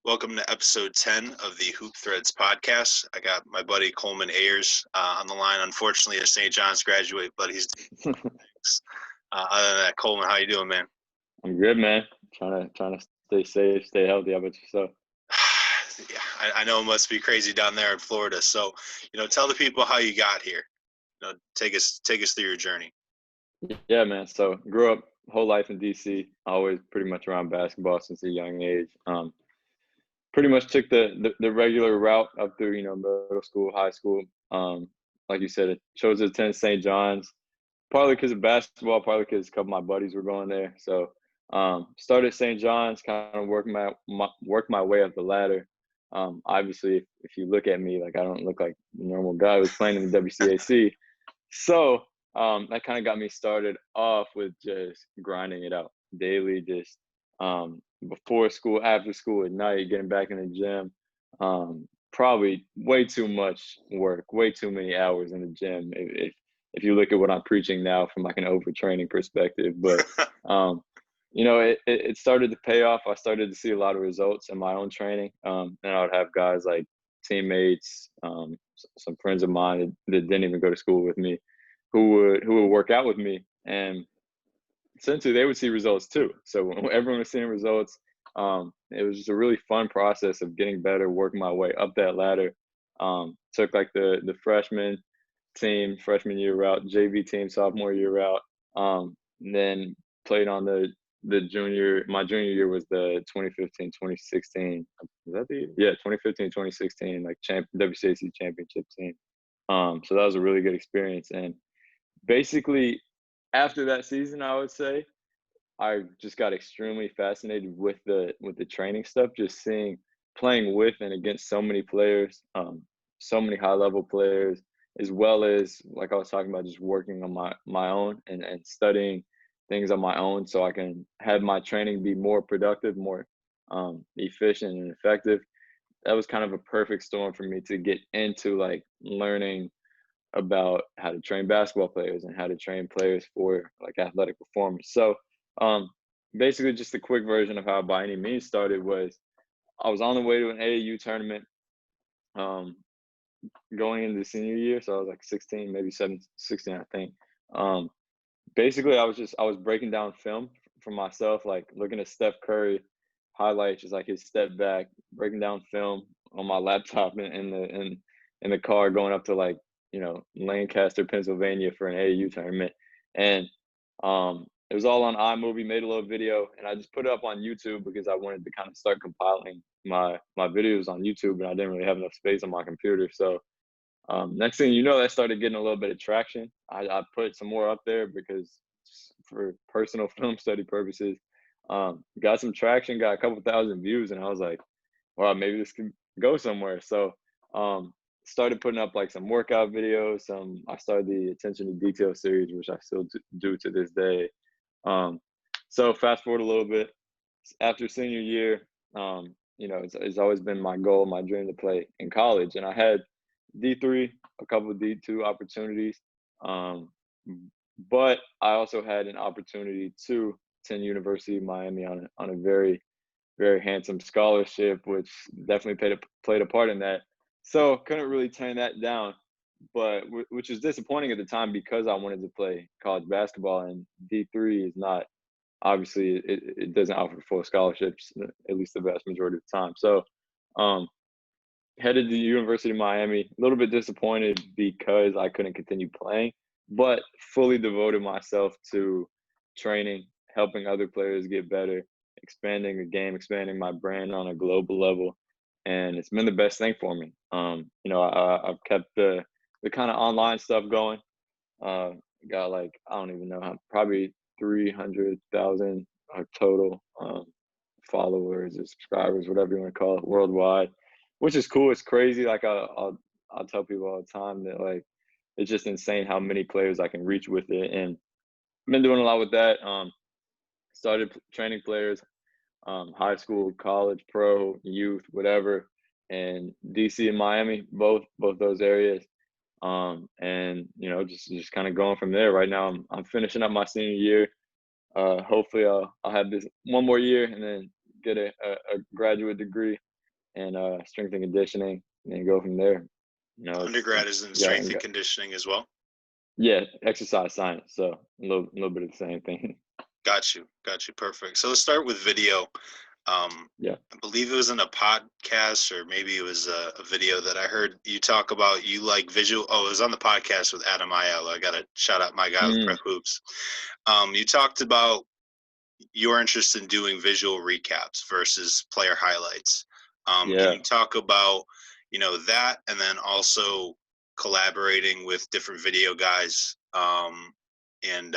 Welcome to episode 10 of the Hoop Threads podcast. I got my buddy Coleman Ayers on the line. Unfortunately, a St. John's graduate, but he's other than that, Coleman, how you doing, man? I'm good, man. Trying to stay safe, stay healthy. How about yourself? Yeah, I know it must be crazy down there in Florida. So, tell the people how you got here. Take us through your journey. Yeah, man. So grew up whole life in DC. Always pretty much around basketball since a young age. Pretty much took the regular route up through middle school, high school. Like you said, I chose to attend St. John's. Partly because of basketball, partly because a couple of my buddies were going there. So started St. John's, kind of worked my way up the ladder. Obviously, if you look at me, like I don't look like a normal guy who's playing in the WCAC. So that kind of got me started off with just grinding it out daily, just before school, after school, at night, getting back in the gym. Probably way too much work, way too many hours in the gym. If you look at what I'm preaching now from like an overtraining perspective, but it started to pay off. I started to see a lot of results in my own training, and I would have guys like teammates, some friends of mine that didn't even go to school with me, who would work out with me, and essentially they would see results too. So when everyone was seeing results, it was just a really fun process of getting better, working my way up that ladder. Took like the freshman team freshman year route, JV team sophomore year route, and then played on the junior. My junior year was the 2015-2016. Is that the year? Yeah, 2015-2016 like WCAC championship team. So that was a really good experience. And basically after that season, I would say I just got extremely fascinated with the training stuff, just playing with and against so many players, so many high level players, as well as like I was talking about, just working on my own and studying things on my own so I can have my training be more productive, more efficient and effective. That was kind of a perfect storm for me to get into like learning about how to train basketball players and how to train players for like athletic performance. So basically just a quick version of how by any means started was I was on the way to an AAU tournament going into the senior year. So I was like 16, maybe 16, I think. Basically I was breaking down film for myself, like looking at Steph Curry highlights, just like his step back, breaking down film on my laptop in the car going up to like, Lancaster, Pennsylvania for an AAU tournament. And it was all on iMovie, made a little video, and I just put it up on YouTube because I wanted to kind of start compiling my videos on YouTube, and I didn't really have enough space on my computer. So next thing you know, that started getting a little bit of traction. I put some more up there because for personal film study purposes, got some traction, got a couple thousand views, and I was like, wow, maybe this could go somewhere. So started putting up like some workout videos. I started the attention to detail series, which I still do to this day. So fast forward a little bit, after senior year, it's always been my goal, my dream to play in college, and I had D3, a couple of D2 opportunities, but I also had an opportunity to attend University of Miami on a very, very handsome scholarship, which definitely played a part in that. So couldn't really turn that down, but which was disappointing at the time because I wanted to play college basketball, and D3 is not, obviously it doesn't offer full scholarships, at least the vast majority of the time. So headed to the University of Miami, a little bit disappointed because I couldn't continue playing, but fully devoted myself to training, helping other players get better, expanding the game, expanding my brand on a global level. And it's been the best thing for me. I've kept the kind of online stuff going. Got like, I don't even know, probably 300,000 total followers or subscribers, whatever you want to call it, worldwide, which is cool. It's crazy. Like I'll tell people all the time that like it's just insane how many players I can reach with it, and I've been doing a lot with that. Started training players, high school, college, pro, youth, whatever, and DC and Miami, both those areas. And just kind of going from there. Right now, I'm finishing up my senior year. Hopefully, I'll have this one more year and then get a graduate degree. and strength and conditioning, and then go from there. You know, Undergrad is in yeah, strength and conditioning as well. yeah, exercise science. So a little bit of the same thing. Got you. Perfect. So let's start with video. Yeah. I believe it was in a podcast, or maybe it was a video that I heard you talk about. You like visual. Oh, it was on the podcast with Adam Ayala. I gotta shout out my guy with Prep Hoops. You talked about your interest in doing visual recaps versus player highlights. Can Yeah. you talk about, that, and then also collaborating with different video guys, and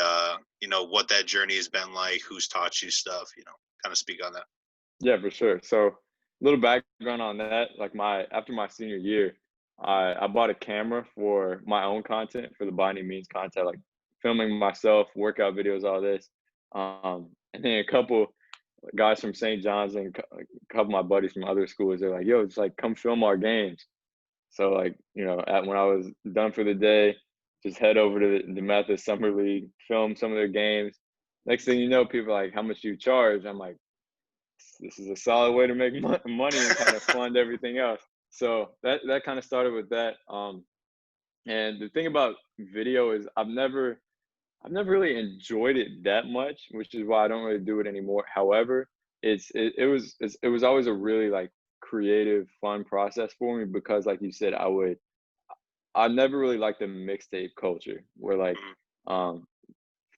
what that journey has been like, who's taught you stuff, kind of speak on that. Yeah, for sure. So a little background on that, like after my senior year, I bought a camera for my own content, for the by any means content, like filming myself, workout videos, all this. And then a couple guys from St. John's and a couple of my buddies from other schools, they're like, yo, just like come film our games. So like, when I was done for the day, just head over to the Methodist Summer League, film some of their games. Next thing you know, people are like, how much do you charge? I'm like, this is a solid way to make money and kind of fund everything else. So that kind of started with that. And the thing about video is I've never really enjoyed it that much, which is why I don't really do it anymore. However, it was always a really like creative, fun process for me because, like you said, I never really liked the mixtape culture where like Mhm. um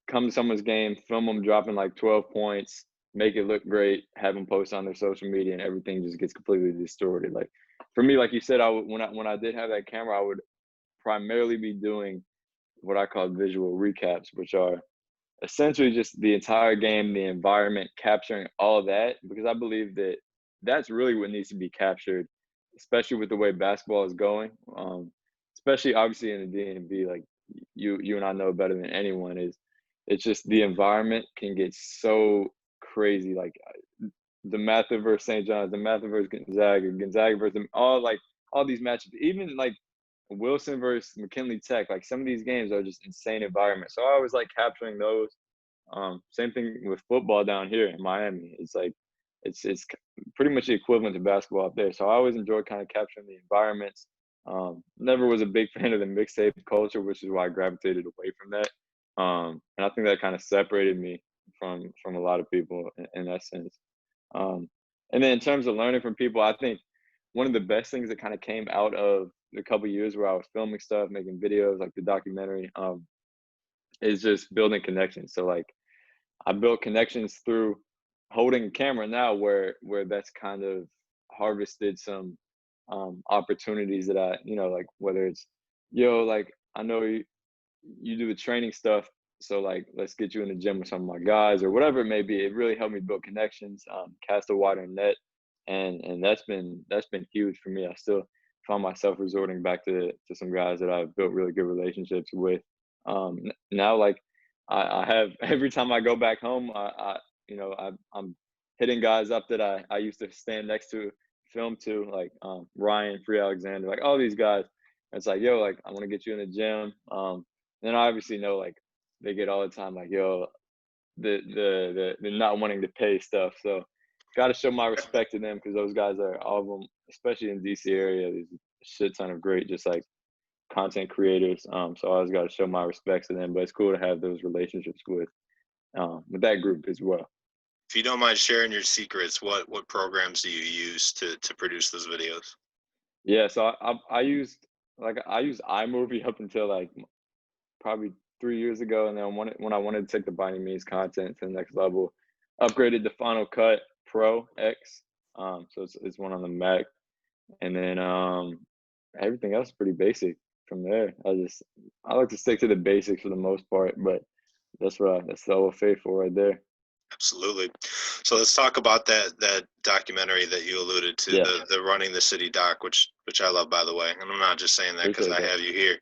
come to someone's game, film them dropping like 12 points, make it look great, have them post on their social media, and everything just gets completely distorted. Like for me, like you said, when I did have that camera, I would primarily be doing what I call visual recaps, which are essentially just the entire game, the environment, capturing all of that, because I believe that that's really what needs to be captured, especially with the way basketball is going. Especially obviously in the DMV, like you and I know better than anyone is, it's just the environment can get so crazy. Like the Mather versus St. John's, the Mather versus Gonzaga, Gonzaga versus all these matchups, even like Wilson versus McKinley Tech. Like some of these games are just insane environments. So I always like capturing those. Same thing with football down here in Miami. It's like it's pretty much the equivalent to basketball up there. So I always enjoy kind of capturing the environments. Never was a big fan of the mixtape culture, which is why I gravitated away from that. And I think that kind of separated me from a lot of people in that sense. And then in terms of learning from people, I think one of the best things that kind of came out of the couple of years where I was filming stuff, making videos like the documentary, is just building connections. So like I built connections through holding a camera now where that's kind of harvested some opportunities that I, like whether it's, like I know you do the training stuff. So like, let's get you in the gym with some of my guys or whatever it may be. It really helped me build connections, cast a wider net. And that's been huge for me. I still find myself resorting back to some guys that I've built really good relationships with. Now, like I have every time I go back home, I'm hitting guys up that I used to stand next to, film to, like Ryan, Free Alexander, like all these guys. It's like, yo, like I want to get you in the gym. And I obviously know like they get all the time like, yo, the not wanting to pay stuff. So got to show my respect to them because those guys are all of them, especially in DC area. There's a shit ton of great, just like content creators. So I always got to show my respects to them. But it's cool to have those relationships with that group as well. If you don't mind sharing your secrets, what programs do you use to produce those videos? Yeah, so I used iMovie up until like probably 3 years ago, and then when I wanted to take the By Any Means content to the next level, upgraded to Final Cut Pro X. So it's one on the Mac, and then everything else is pretty basic from there. I like to stick to the basics for the most part, but that's the old faithful right there. Absolutely. So let's talk about that documentary that you alluded to, Yeah, the Running the City doc, which I love, by the way. And I'm not just saying that because appreciate I that. have you here.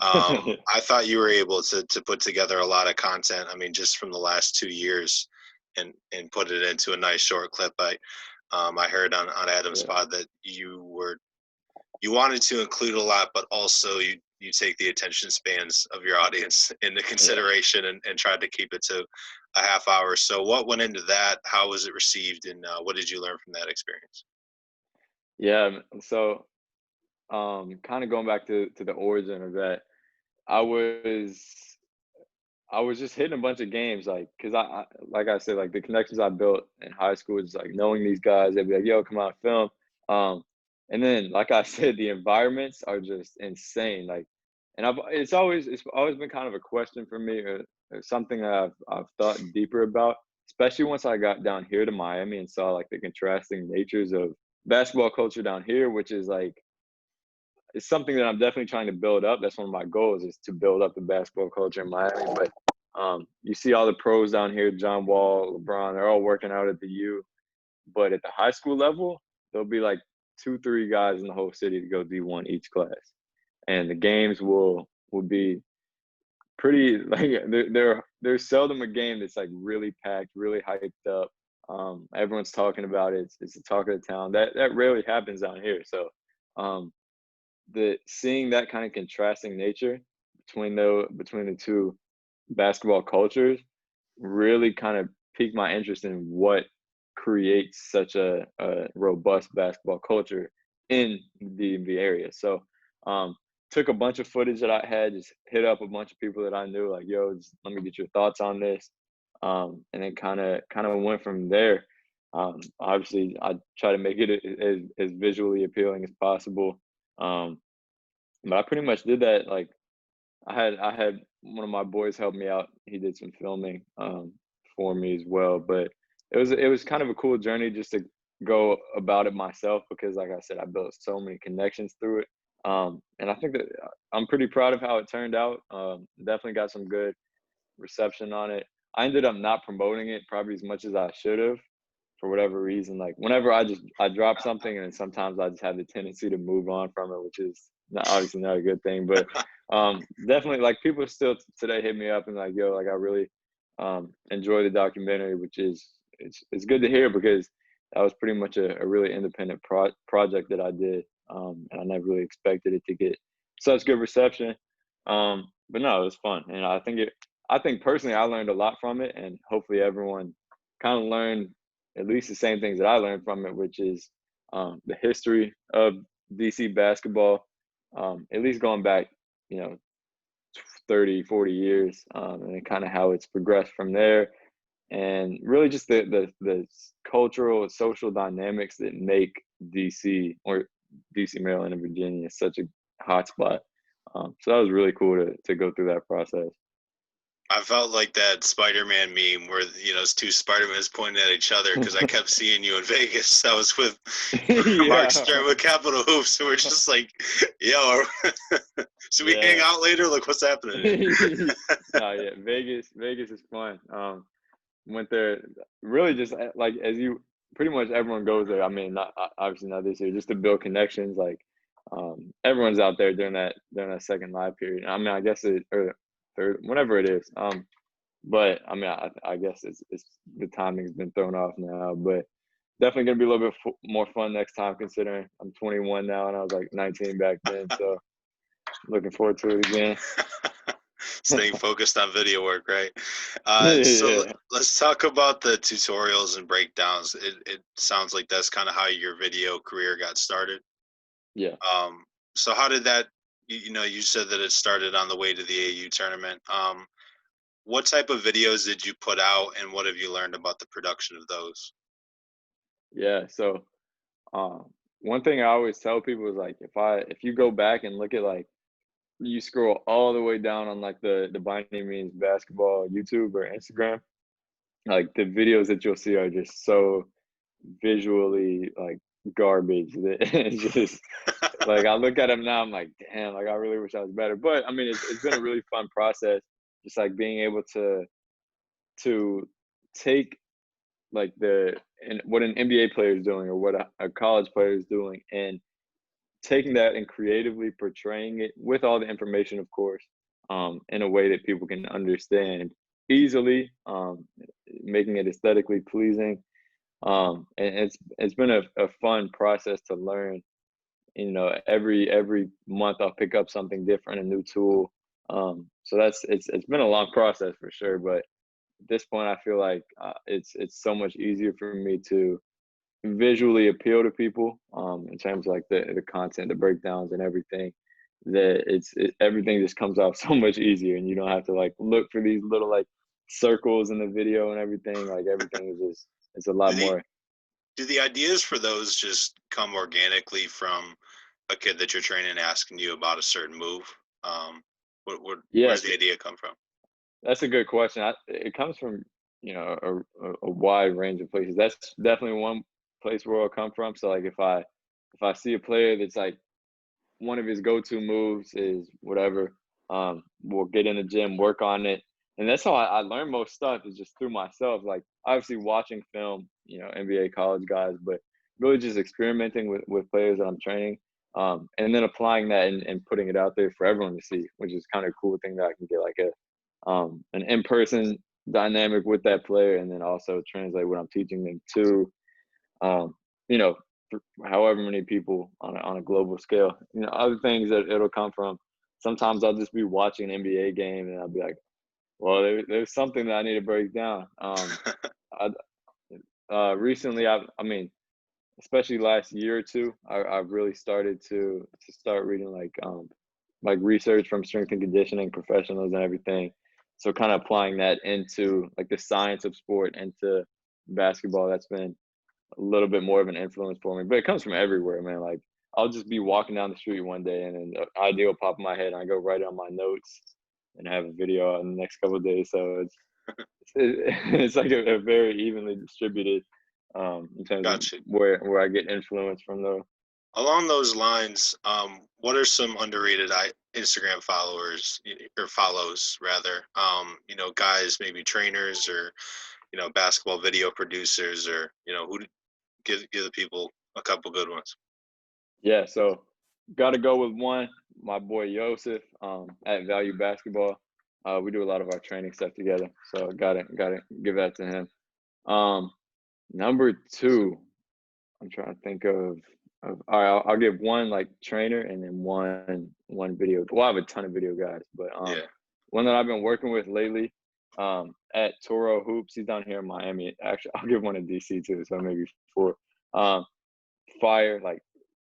I thought you were able to put together a lot of content. I mean, just from the last 2 years, and put it into a nice short clip. I heard on Adam's Yeah, pod that you wanted to include a lot, but also you take the attention spans of your audience into yeah. consideration, and tried to keep it to a half hour. So what went into that? How was it received? And what did you learn from that experience? Yeah. So, kind of going back to the origin of that, I was I was just hitting a bunch of games, like, cause like I said, like the connections I built in high school is like knowing these guys. They'd be like, "Yo, come out film," um, and then, like I said, the environments are just insane. Like, and it's always been kind of a question for me, or something that I've thought deeper about, especially once I got down here to Miami and saw like the contrasting natures of basketball culture down here, which is like it's something that I'm definitely trying to build up. That's one of my goals is to build up the basketball culture in Miami. But you see all the pros down here, John Wall, LeBron, they're all working out at the U. But at the high school level, there'll be like 2, 3 guys in the whole city to go D1 each class, and the games will be pretty like there's seldom a game that's like really packed, really hyped up. Everyone's talking about it. It's the talk of the town. That rarely happens down here. So um, the seeing that kind of contrasting nature between the two basketball cultures really kind of piqued my interest in what creates such a robust basketball culture in the DMV area. So took a bunch of footage that I had, just hit up a bunch of people that I knew, like, yo, just let me get your thoughts on this. And then kind of went from there. Obviously I try to make it as visually appealing as possible. Um, but I pretty much did that. Like I had one of my boys help me out. He did some filming for me as well. But it was kind of a cool journey just to go about it myself because, like I said, I built so many connections through it. And I think that I'm pretty proud of how it turned out. Definitely got some good reception on it. I ended up not promoting it probably as much as I should have for whatever reason. Like whenever I drop something, and then sometimes I just have the tendency to move on from it, which is obviously not a good thing. But definitely, like people still today hit me up and like, yo, like I really enjoy the documentary, which is it's good to hear because that was pretty much a really independent project that I did, and I never really expected it to get such good reception. But no, it was fun, and I think personally I learned a lot from it, and hopefully everyone kind of learned at least the same things that I learned from it, which is the history of DC basketball, at least going back, you know, 30, 40 years, and kind of how it's progressed from there. And really just the cultural, social dynamics that make DC or DC, Maryland, and Virginia such a hot spot. So that was really cool to go through that process. I felt like that Spider-Man meme where it's two Spider-Mans pointing at each other because I kept seeing you in Vegas. I was with Mark Yeah. Stern with Capital Hoops, and we're just like, "Yo, should we hang Yeah. out later? Like, what's happening?" No, yeah, Vegas is fun. Went there really just like as you pretty much everyone goes there. I mean, not obviously not this year, just to build connections. Like everyone's out there during that second live period. I mean, I guess it or third, whenever it is. But I mean, I guess it's the timing's been thrown off now, but definitely gonna be a little bit more fun next time. Considering I'm 21 now and I was like 19 back then, so looking forward to it again. Staying focused on video work, right? So Yeah, let's talk about the tutorials and breakdowns. It sounds like that's kind of how your video career got started. yeah, So how did that? You said that it started on the way to the AU tournament. What type of videos did you put out, and what have you learned about the production of those? yeah. So one thing I always tell people is like if you go back and look at like you scroll all the way down on like the by any means basketball YouTube or Instagram, like the videos that you'll see are just so visually like garbage that it's just like I look at them now, I'm like, damn, like I really wish I was better. But I mean, it's been a really fun process, just like being able to take like the and what an NBA player is doing or what a college player is doing, and taking that and creatively portraying it with all the information, of course, in a way that people can understand easily, making it aesthetically pleasing. And it's been a fun process to learn. Every month I'll pick up something different, a new tool. So it's been a long process for sure, but at this point I feel like it's so much easier for me visually appeal to people, in terms of like the content, the breakdowns and everything, that everything just comes off so much easier, and you don't have to like look for these little like circles in the video and everything. Like everything is just, it's a lot Do the more. do the ideas for those just come organically from a kid that you're training asking you about a certain move? Where's Yes, the idea come from? that's a good question. It comes from, a wide range of places. That's definitely one place where it'll come from. So like if I see a player that's like one of his go-to moves is whatever, we'll get in the gym, work on it, and that's how I learn most stuff, is just through myself. Like obviously watching film, NBA college guys, but really just experimenting with players that I'm training, and then applying that and putting it out there for everyone to see, which is kind of a cool thing that I can get like an in-person dynamic with that player, and then also translate what I'm teaching them to, um, you know, however many people on a global scale. Other things that it'll come from. Sometimes I'll just be watching an NBA game and I'll be like, well, there's something that I need to break down. I, Recently, I mean, especially last year or two, I've really started to start reading like research from strength and conditioning professionals and everything. So kind of applying that into like the science of sport into basketball. That's been a little bit more of an influence for me, but it comes from everywhere, man. Like I'll just be walking down the street one day and an idea will pop in my head and I go write it on my notes and have a video out in the next couple of days. So it's like a very evenly distributed, in terms of Gotcha. where I get influence from though. Along those lines, what are some underrated Instagram followers or follows rather? Guys, maybe trainers or basketball video producers, or who give the people a couple good ones. Yeah, so got to go with one, my boy Yosef, at Value Basketball. We do a lot of our training stuff together, so gotta give that to him. Um, Number two, I'm trying to think of. All right, I'll give one like trainer and then one video. Well, I have a ton of video guys, but Yeah, one that I've been working with lately, at Toro Hoops. He's down here in Miami. Actually, I'll give one in DC too, so maybe four. Um, Fire, like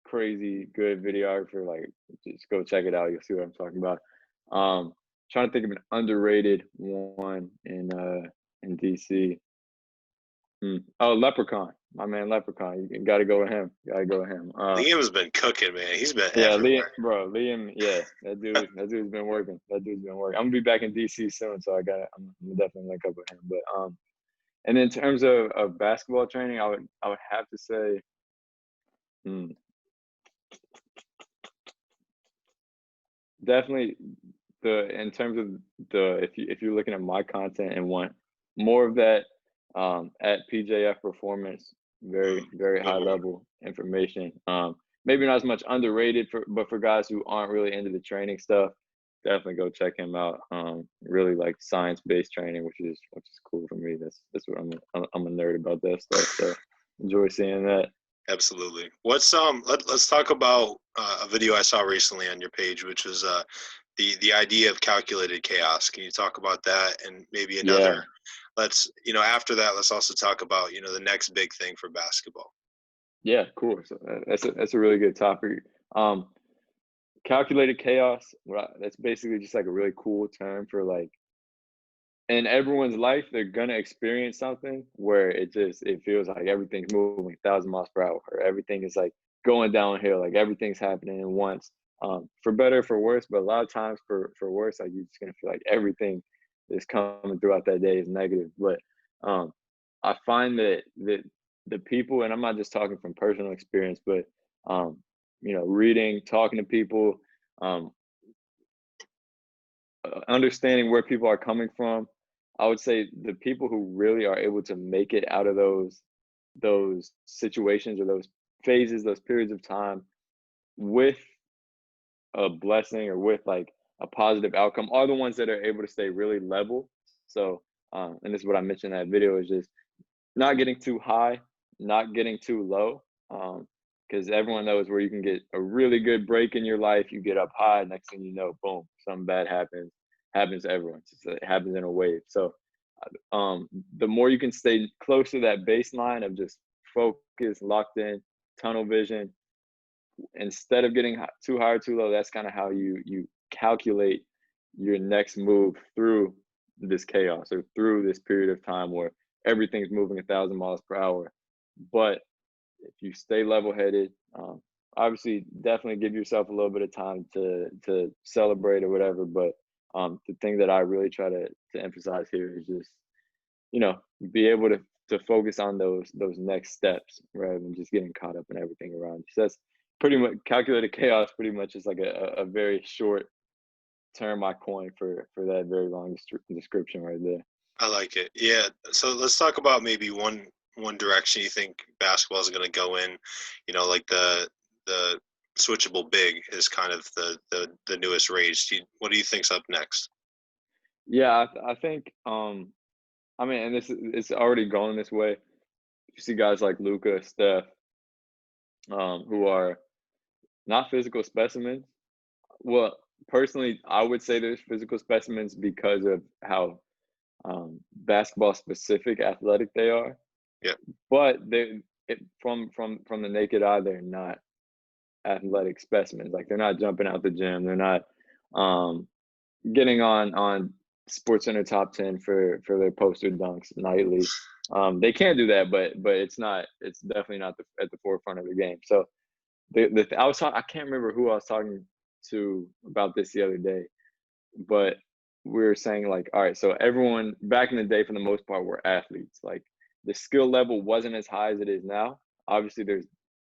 crazy good videographer. Like just go check it out. You'll see what I'm talking about. Trying to think of an underrated one in DC. Oh, Leprechaun, my man Leprechaun. You got to go with him. Got to go with him. Liam's been cooking, man. He's been Yeah, Liam, everywhere. bro, Liam. Yeah, that dude's been working. That dude's been working. I'm gonna be back in DC soon, so I'm gonna definitely link up with him. But and in terms of basketball training, I would have to say, hmm, definitely in terms of if you're looking at my content and want more of that, at PJF Performance, very very Good high one. level information. Maybe not as much underrated but for guys who aren't really into the training stuff, definitely go check him out. Really like science based training, which is cool for me. That's what I'm a nerd about that stuff. So enjoy seeing that. Absolutely. What's let's talk about a video I saw recently on your page, which was the idea of calculated chaos. Can you talk about that and maybe Yeah. another? Let's after that, let's also talk about the next big thing for basketball. Yeah, cool. So that's a really good topic. Um, Calculated chaos. That's basically just like a really cool term for like in everyone's life they're gonna experience something where it feels like everything's moving 1,000 miles per hour, or everything is like going downhill, like everything's happening at once. For better, for worse, but a lot of times for worse, like you're just gonna feel like everything is coming throughout that day is negative. But um, I find that the people, and I'm not just talking from personal experience, but reading, talking to people, um, understanding where people are coming from, I would say the people who really are able to make it out of those situations or those phases, those periods of time with a blessing or with like a positive outcome are the ones that are able to stay really level. So, and this is what I mentioned in that video, is just not getting too high, not getting too low. Because everyone knows where you can get a really good break in your life. You get up high, next thing you know, boom, something bad happens. Happens to everyone. It happens in a wave. So, the more you can stay close to that baseline of just focused, locked in, tunnel vision. Instead of getting too high or too low, that's kind of how you calculate your next move through this chaos or through this period of time where everything's moving 1,000 miles per hour. But if you stay level-headed, obviously definitely give yourself a little bit of time to celebrate or whatever. But the thing that I really try to emphasize here is just, be able to focus on those next steps rather than just getting caught up in everything around you. So that's pretty much calculated chaos. Pretty much is like a very short term I coined for that very long description right there. I like it. Yeah. So let's talk about maybe one direction you think basketball is going to go in. Like the switchable big is kind of the newest rage. What do you think's up next? Yeah, I think I mean, and it's already going this way. You see guys like Luka, Steph, who are not physical specimens. Well, personally, I would say they're physical specimens because of how basketball specific athletic they are. Yeah. But from the naked eye, they're not athletic specimens. Like they're not jumping out the gym. They're not getting on Sports Center top 10 for their poster dunks nightly. They can do that, but it's definitely not at the forefront of the game. So I can't remember who I was talking to about this the other day, but we were saying like, all right, so everyone back in the day for the most part were athletes. Like the skill level wasn't as high as it is now. Obviously there's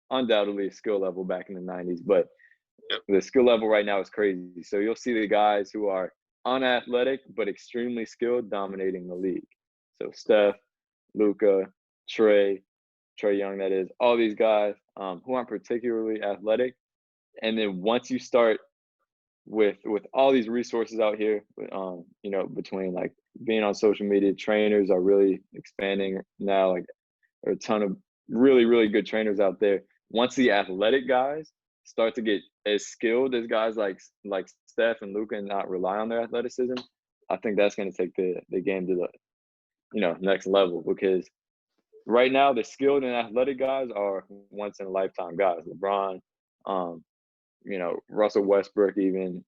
undoubtedly a skill level back in the 90s, but Yep. the skill level right now is crazy. So you'll see the guys who are unathletic but extremely skilled dominating the league. So Steph, Luka, Trey Young, that is, all these guys who aren't particularly athletic. And then once you start with all these resources out here, between like being on social media, trainers are really expanding now. Like there are a ton of really, really good trainers out there. Once the athletic guys start to get as skilled as guys like Steph and Luka and not rely on their athleticism, I think that's going to take the game to the next level, because right now the skilled and athletic guys are once in a lifetime guys. LeBron, Russell Westbrook, even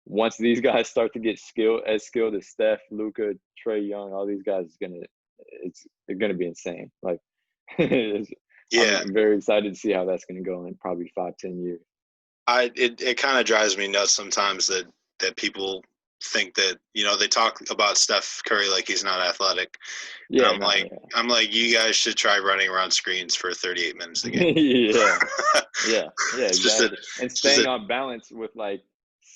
once these guys start to get skilled as Steph, Luka, Trey Young, all these guys it's gonna be insane. Like Yeah. I'm very excited to see how that's gonna go in probably 5-10 years. It kind of drives me nuts sometimes that people think that they talk about Steph Curry like he's not athletic. Yeah, and I'm like, you guys should try running around screens for 38 minutes a game. yeah, exactly. And staying on balance with like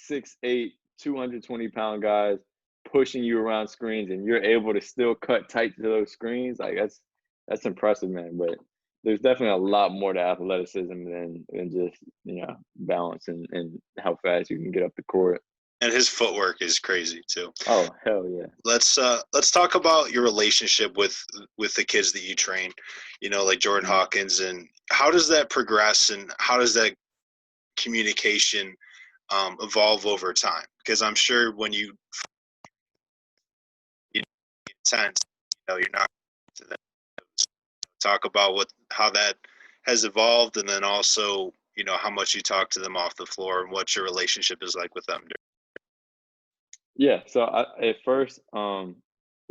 6'8", 220-pound guys pushing you around screens, and you're able to still cut tight to those screens. Like that's impressive, man. But there's definitely a lot more to athleticism than just balance and how fast you can get up the court. And his footwork is crazy too. Oh, hell yeah. Let's talk about your relationship with the kids that you train, like Jordan Hawkins, and how does that progress and how does that communication evolve over time? Because I'm sure when you intense, you're not to that. Talk about how that has evolved, and then also how much you talk to them off the floor and what your relationship is like with them. Yeah, so at first, when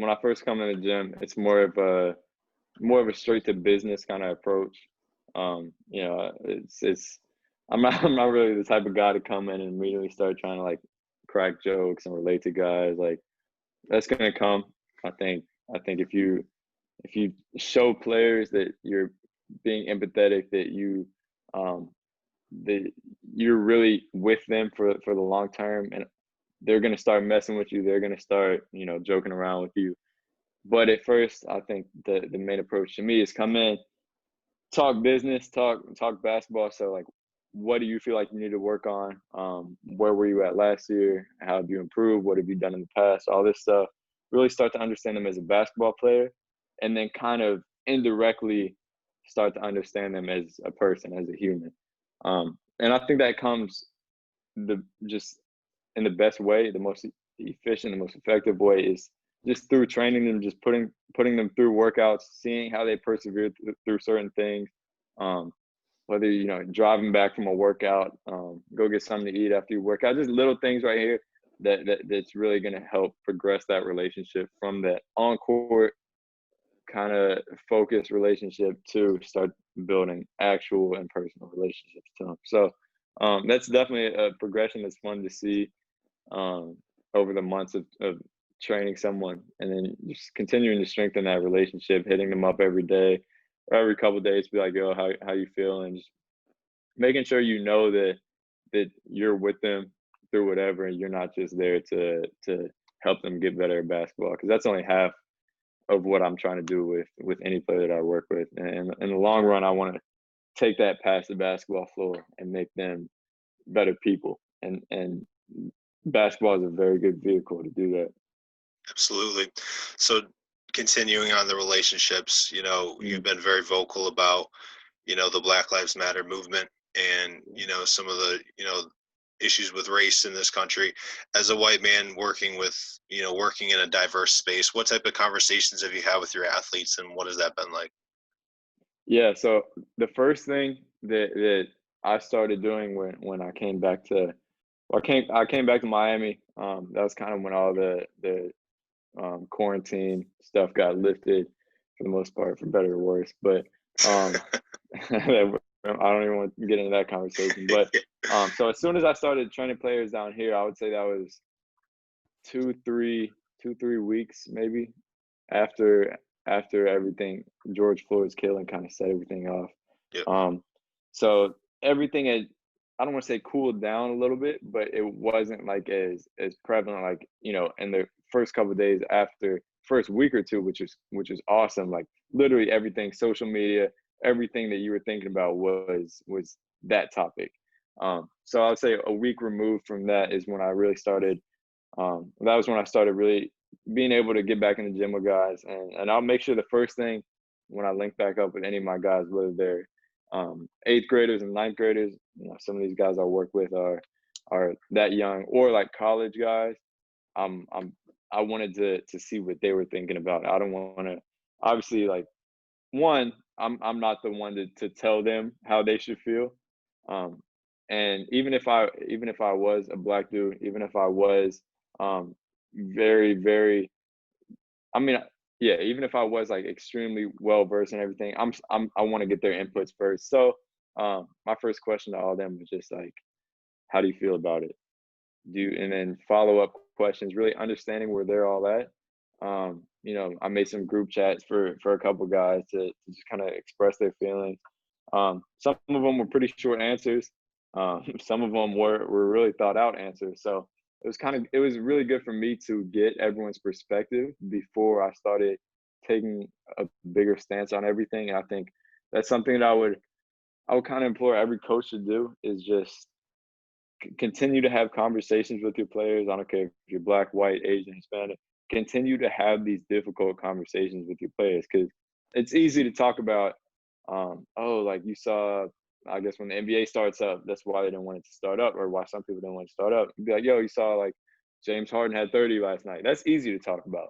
I first come in the gym, it's more of a straight to business kind of approach. It's I'm not really the type of guy to come in and immediately start trying to like crack jokes and relate to guys. Like that's gonna come. I think if you show players that you're being empathetic, that you're really with them for the long term, and they're going to start messing with you. They're going to start, joking around with you. But at first, I think the main approach to me is come in, talk business, talk basketball. So, like, what do you feel like you need to work on? Where were you at last year? How have you improved? What have you done in the past? All this stuff. Really start to understand them as a basketball player, and then kind of indirectly start to understand them as a person, as a human. And I think that comes just in the best way, the most efficient, the most effective way is just through training them, just putting them through workouts, seeing how they persevere through certain things. Um, Whether driving back from a workout, go get something to eat after you work out, just little things right here that's really going to help progress that relationship from that on court kind of focused relationship to start building actual and personal relationships to them. So that's definitely a progression that's fun to see um, over the months of training someone, and then just continuing to strengthen that relationship, hitting them up every day or every couple of days, be like, yo, how you feeling? Just making sure that you're with them through whatever, and you're not just there to help them get better at basketball, because that's only half of what I'm trying to do with any player that I work with. And in the long run, I want to take that past the basketball floor and make them better people. And basketball is a very good vehicle to do that. Absolutely. So continuing on the relationships, you've Mm. been very vocal about, the Black Lives Matter movement and, some of the, issues with race in this country. As a white man working in a diverse space, what type of conversations have you had with your athletes, and what has that been like? Yeah. So the first thing that I started doing when I came back to well, I came back to Miami. That was kind of when all the quarantine stuff got lifted for the most part, for better or worse. But um, I don't even want to get into that conversation. But so as soon as I started training players down here, I would say that was two, three, 2, 3 weeks maybe after everything George Floyd's killing kind of set everything off. Yeah. Um, so everything had, I don't want to say cooled down a little bit, but it wasn't like as prevalent, like in the first couple of days after first week or two, which is awesome. Like literally everything, social media, everything that you were thinking about was that topic. So I would say a week removed from that is when I really started. That was when I started really being able to get back in the gym with guys, and I'll make sure the first thing when I link back up with any of my guys, whether they're eighth graders and ninth graders, some of these guys I work with are that young, or like college guys. I'm I wanted to see what they were thinking about. I don't want to obviously like one. I'm not the one to tell them how they should feel. Um, and even if I was a black dude, even if I was um, very very I mean, yeah, even if I was like extremely well versed in everything, I want to get their inputs first. So my first question to all of them was just like, how do you feel about it? And then follow up questions, really understanding where they're all at. I made some group chats for a couple guys to just kind of express their feelings. Some of them were pretty short answers. Some of them were really thought out answers. So it was really good for me to get everyone's perspective before I started taking a bigger stance on everything. And I think that's something that I would kind of implore every coach to do, is just continue to have conversations with your players. I don't care if you're black, white, Asian, Hispanic. Continue to have these difficult conversations with your players, because it's easy to talk about. Oh, like you saw, I guess when the NBA starts up, that's why they didn't want it to start up, or why some people didn't want it to start up. You'd be like, yo, you saw like James Harden had 30 last night. That's easy to talk about.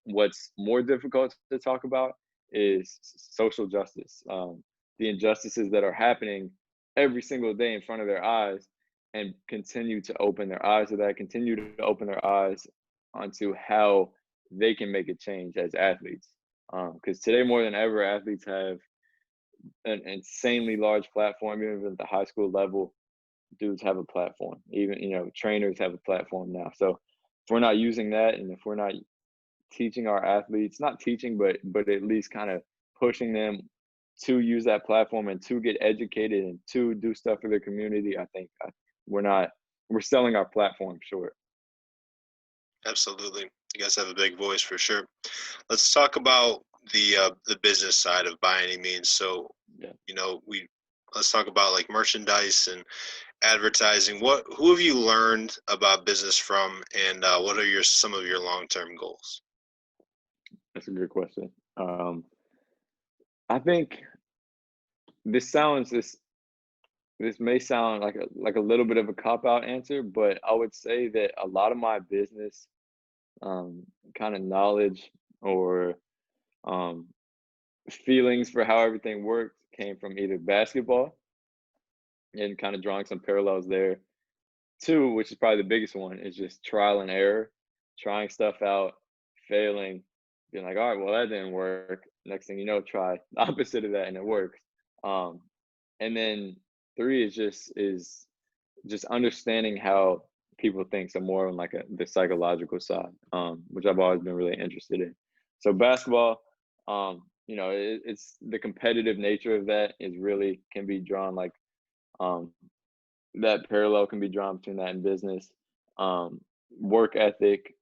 What's more difficult to talk about is social justice, the injustices that are happening every single day in front of their eyes, and continue to open their eyes to that, continue to open their eyes onto how they can make a change as athletes. Because today, more than ever, athletes have an insanely large platform. Even at the high school level, dudes have a platform. Even trainers have a platform now. So if we're not using that, and if we're not teaching our athletes, not teaching, but at least kind of pushing them to use that platform and to get educated and to do stuff for their community, I think we're selling our platform short. Absolutely. You guys have a big voice for sure. Let's talk about the business side of By Any Means. So, Yeah. we let's talk about like merchandise and advertising. Who have you learned about business from, and what are some of your long-term goals? That's a good question. I think this may sound like a little bit of a cop out answer, but I would say that a lot of my business kind of knowledge or um, feelings for how everything worked came from either basketball and kind of drawing some parallels there. Two, which is probably the biggest one, is just trial and error, trying stuff out, failing, being like, all right, well, that didn't work. Next thing you know, try the opposite of that and it works. Um, and then three is just understanding how people think, so more on like the psychological side, which I've always been really interested in. So basketball, it's the competitive nature of that is really can be drawn like um, that parallel can be drawn between that and business, um, work ethic,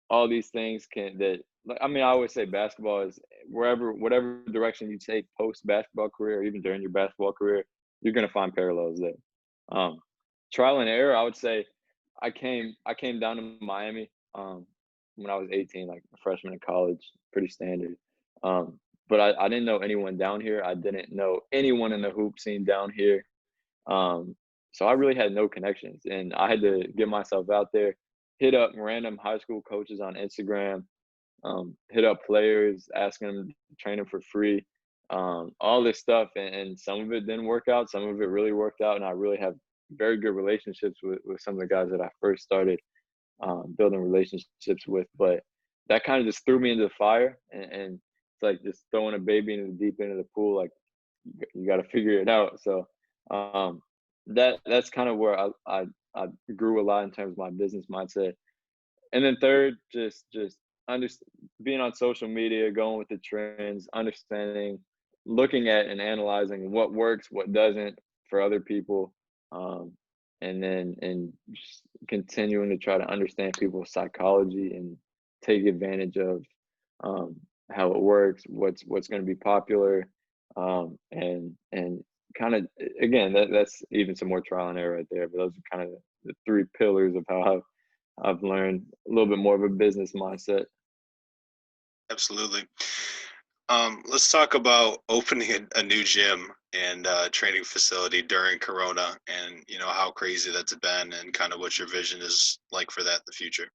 all these things can that. Like, I mean, I always say basketball is whatever direction you take post basketball career, or even during your basketball career, you're gonna find parallels there. Um, trial and error, I would say, I came down to Miami when I was 18, like a freshman in college, pretty standard. But I didn't know anyone down here. I didn't know anyone in the hoop scene down here. Um, so I really had no connections, and I had to get myself out there, hit up random high school coaches on Instagram, hit up players, asking them to train them for free, all this stuff. And some of it didn't work out, some of it really worked out, and I really have very good relationships with some of the guys that I first started building relationships with. But that kind of just threw me into the fire, and it's like just throwing a baby into the deep end of the pool. Like you got to figure it out. So um, that's kind of where I grew a lot in terms of my business mindset. And then third, just under, being on social media, going with the trends, understanding, looking at and analyzing what works, what doesn't for other people, um, and just continuing to try to understand people's psychology and take advantage of um, how it works, what's going to be popular, and kind of again that's even some more trial and error right there. But those are kind of the three pillars of how I've learned a little bit more of a business mindset. Absolutely. Let's talk about opening a new gym and training facility during Corona, and how crazy that's been, and kind of what your vision is like for that in the future.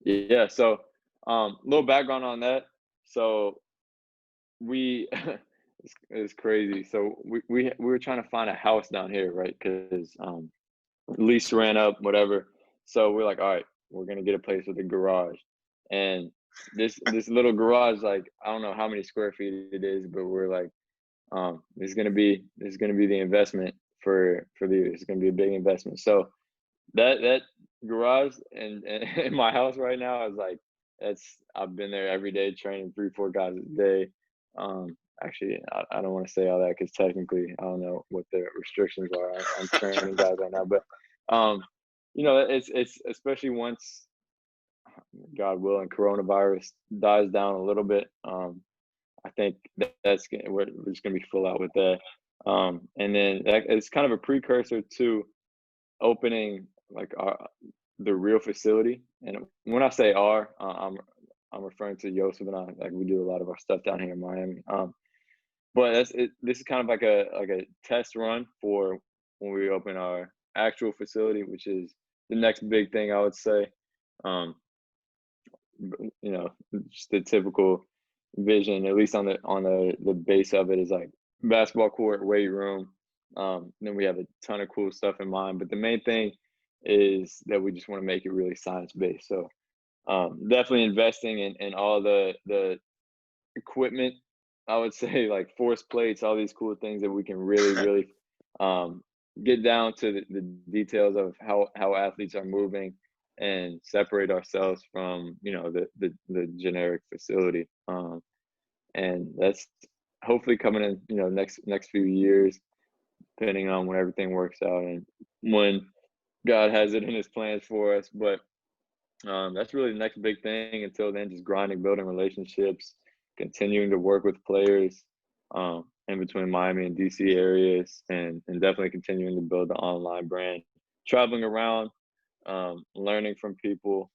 Yeah. So, a little background on that. So we, it's crazy. So we were trying to find a house down here, right? Because lease ran up, whatever. So we're like, all right, we're gonna get a place with a garage, and this little garage, like I don't know how many square feet it is, but we're like, this is gonna be the investment for the it's gonna be a big investment. So that garage and in my house right now is like that's I've been there every day training 3-4 guys a day. Actually, I don't want to say all that because technically I don't know what the restrictions are on training guys right now. But um, it's especially once God willing coronavirus dies down a little bit. I think we're just gonna be full out with that. And then it's kind of a precursor to opening like the real facility. And when I say I'm referring to Joseph and I. Like we do a lot of our stuff down here in Miami. But this is kind of like a test run for when we open our actual facility, which is the next big thing I would say. Um, you know, just the typical vision, at least on the base of it, is like basketball court, weight room. Then we have a ton of cool stuff in mind, but the main thing is that we just want to make it really science based. So definitely investing in all the equipment. I would say like force plates, all these cool things that we can really um, get down to the details of how athletes are moving and separate ourselves from the generic facility. And that's hopefully coming in next few years, depending on when everything works out and when God has it in His plans for us. But that's really the next big thing. Until then, just grinding, building relationships, continuing to work with players in between Miami and DC areas, and definitely continuing to build the online brand. Traveling around, learning from people,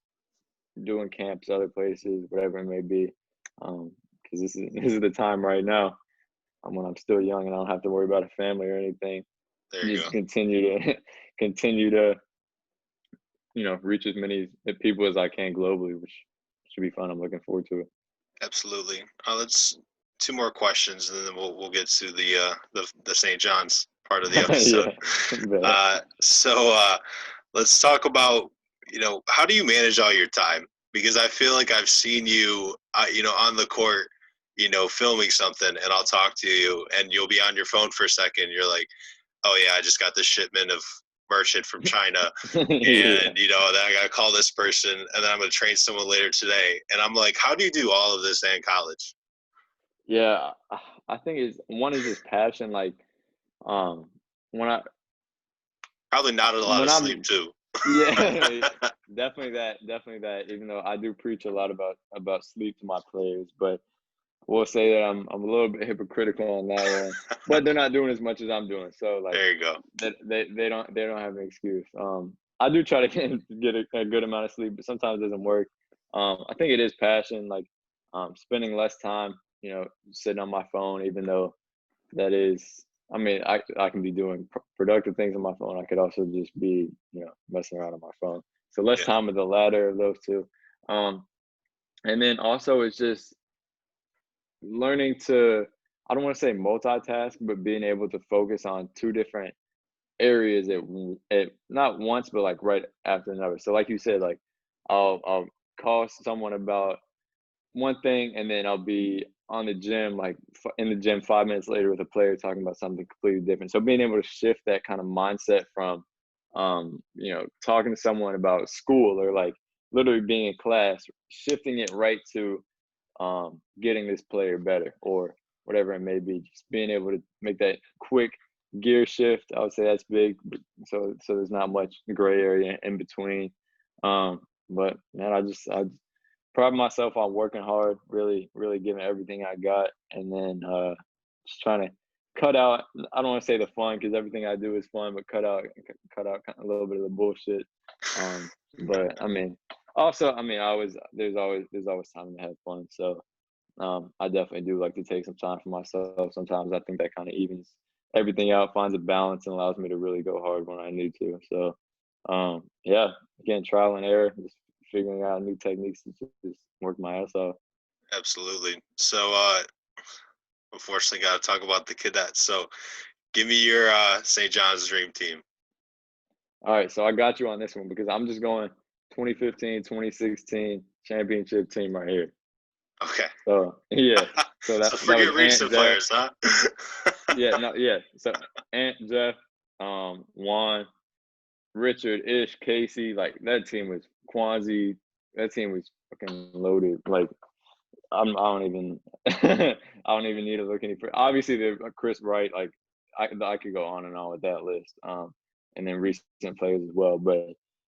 doing camps, other places, whatever it may be. Because this is the time right now when I'm still young and I don't have to worry about a family or anything. There you Just go. continue to continue to reach as many people as I can globally, which should be fun. I'm looking forward to it. Absolutely. Let's 2 more questions, and then we'll get to the St. John's part of the episode. So let's talk about, how do you manage all your time? Because I feel like I've seen you, on the court, filming something, and I'll talk to you, and you'll be on your phone for a second. You're like, oh yeah, I just got this shipment of merchant from China, and then I gotta call this person, and then I'm gonna train someone later today. And I'm like, how do you do all of this in college? Yeah, I think one is just passion. Like, when I Probably not a lot when of I'm sleep too. yeah, definitely that. Even though I do preach a lot about sleep to my players, but we'll say that I'm a little bit hypocritical on that one. But they're not doing as much as I'm doing, so like There you go. they don't have an excuse. I do try to get a good amount of sleep, but sometimes it doesn't work. I think it is passion, like spending less time, sitting on my phone, even though that is. I mean, I can be doing productive things on my phone. I could also just be, messing around on my phone. So less Yeah. time with the latter of those two. And then also it's just learning to, I don't want to say multitask, but being able to focus on two different areas at not once, but like right after another. So like you said, like I'll call someone about one thing, and then I'll be on the gym, like in the gym 5 minutes later with a player talking about something completely different. So being able to shift that kind of mindset from, talking to someone about school or like literally being in class, shifting it right to getting this player better or whatever it may be. Just being able to make that quick gear shift, I would say that's big. So there's not much gray area in between. But man, I pride myself on working hard, really, really giving everything I got, and then just trying to cut out. I don't want to say the fun because everything I do is fun, but cut out a little bit of the bullshit. But I mean, also, I mean, there's always time to have fun. So I definitely do like to take some time for myself. Sometimes I think that kind of evens everything out, finds a balance, and allows me to really go hard when I need to. So yeah, again, trial and error, just figuring out new techniques to just work my ass off. Absolutely. So unfortunately, got to talk about the cadets. So give me your St. John's dream team. All right, so I got you on this one because I'm just going 2015, 2016 championship team right here. Okay. So yeah, so that forget was recent players, huh? So Ant, Jeff, Juan, Richard, Ish, Casey, like that team was Kwanzi. That team was fucking loaded. Like I don't even I don't even need to look any further. Obviously, they're Chris Wright. Like I could go on and on with that list. And then recent players as well. But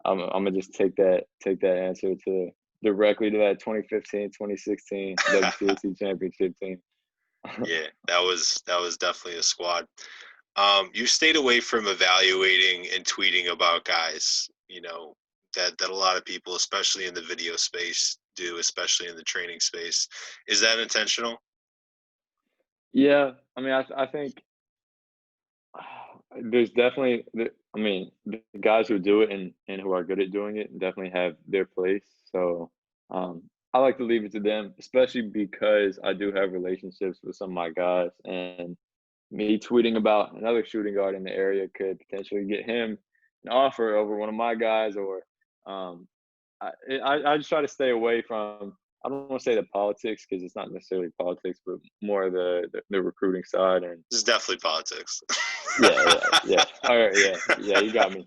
I'm gonna just take that answer to directly to that 2015, 2016 WCAC championship team. Yeah, that was definitely a squad. You stayed away from evaluating and tweeting about guys, that a lot of people, especially in the video space, do, especially in the training space. Is that intentional? Yeah, I mean, I think there's definitely, I mean, the guys who do it and who are good at doing it definitely have their place. So I like to leave it to them, especially because I do have relationships with some of my guys, and me tweeting about another shooting guard in the area could potentially get him an offer over one of my guys, or I just try to stay away from. I don't want to say the politics because it's not necessarily politics, but more the recruiting side. And It's definitely politics. yeah. All right, yeah. You got me.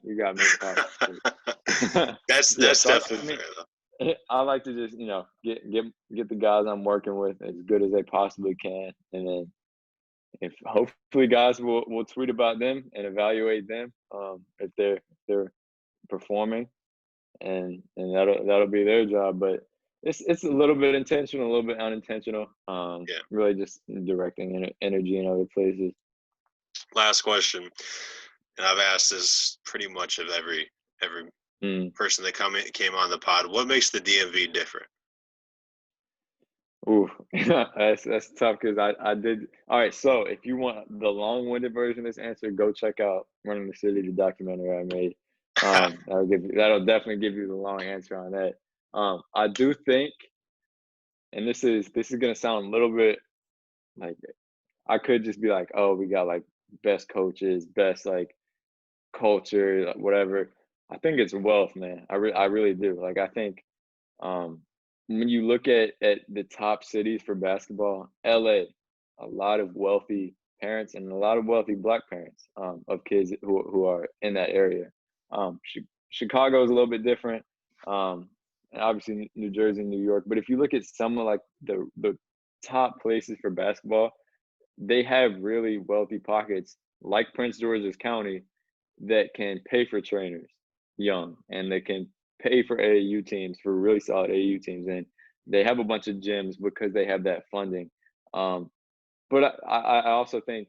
That's So definitely fair though. I like to just get the guys I'm working with as good as they possibly can, and then if hopefully guys will tweet about them and evaluate them if they're performing, and that'll be their job. But it's a little bit intentional, a little bit unintentional. Yeah. Really just directing energy in other places. Last question, and I've asked this pretty much of every person that came on the pod. What makes the DMV different? Ooh, that's tough because I did. All right, so if you want the long-winded version of this answer, go check out "Running the City," the documentary I made. That'll definitely give you the long answer on that. I do think and this is gonna sound a little bit like I could just be like, oh, we got like best coaches, best like culture, like, whatever. I think it's wealth, man. I really do. Like I think um, when you look at the top cities for basketball, LA, a lot of wealthy parents and a lot of wealthy black parents of kids who are in that area. Chicago is a little bit different, and obviously New Jersey, New York. But if you look at some of like the top places for basketball, they have really wealthy pockets, like Prince George's County, that can pay for trainers young, and they can pay for AAU teams, for really solid AAU teams, and they have a bunch of gyms because they have that funding. Um, but I also think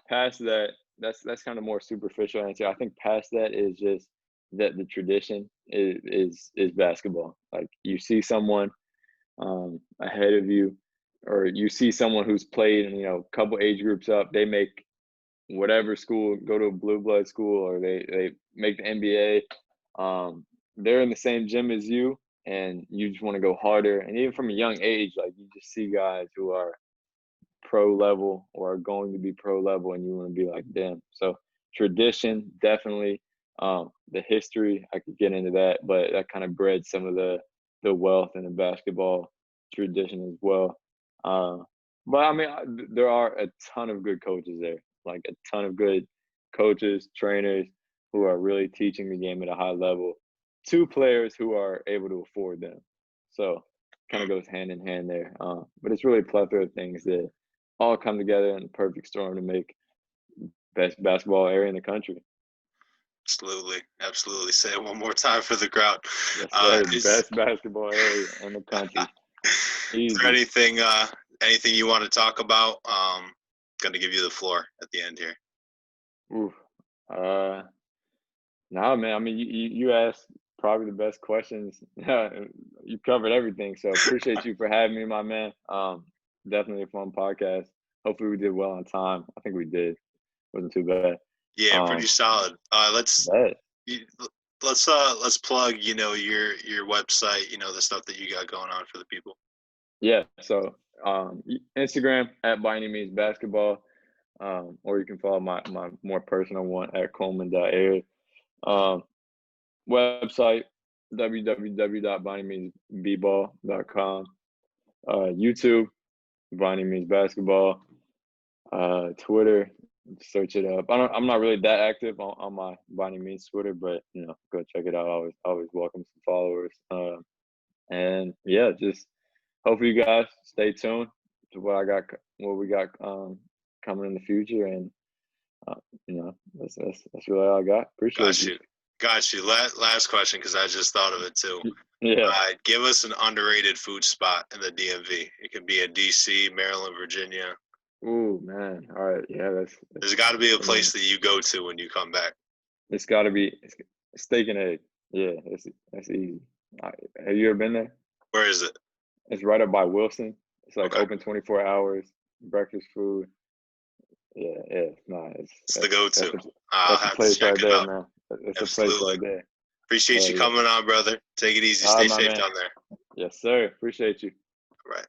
past that, that's kind of more superficial answer. I think past that is just that the tradition is basketball. Like you see someone ahead of you, or you see someone who's played, and a couple age groups up, they make whatever school, go to a blue blood school, or they make the NBA. They're in the same gym as you, and you just want to go harder. And even from a young age, like you just see guys who are pro level or are going to be pro level, and you want to be like them. So tradition, definitely. The history, I could get into that, but that kind of bred some of the wealth in the basketball tradition as well. But I mean, there are a ton of good coaches there, like a ton of good coaches, trainers who are really teaching the game at a high level to players who are able to afford them. So kind of goes hand in hand there. But it's really a plethora of things that all come together in a perfect storm to make best basketball area in the country. Absolutely. Say it one more time for the crowd. Yes, best basketball area in the country. Is there anything you want to talk about? Going to give you the floor at the end here. Oof. No, man. I mean, you asked probably the best questions. You covered everything. So appreciate you for having me, my man. Definitely a fun podcast. Hopefully we did well on time. I think we did. Wasn't too bad. Yeah, pretty solid. Let's plug, your website, the stuff that you got going on for the people. Yeah. So Instagram at By Any Means Basketball, or you can follow my more personal one at Coleman.Ayers. Website www.byanymeansbball.com. YouTube, By Any Means Basketball. Twitter, search it up. I'm not really that active on my By Any Means Twitter, but go check it out. Always welcome some followers. And yeah, just hopefully you guys stay tuned to what we got coming in the future, and that's really all I got. Appreciate you. Got you. Last question, because I just thought of it too. Yeah. Give us an underrated food spot in the DMV. It can be in DC, Maryland, Virginia. Ooh, man. All right. Yeah, there's got to be a place that you go to when you come back. It's got to be steak and egg. Yeah, that's easy. Have you ever been there? Where is it? It's right up by Wilson. It's like open 24 hours, breakfast food. Yeah, it's the go-to. That's the place right there, man. It's the place right there. Appreciate you coming on, brother. Take it easy. Stay safe down there. Yes, sir. Appreciate you. All right.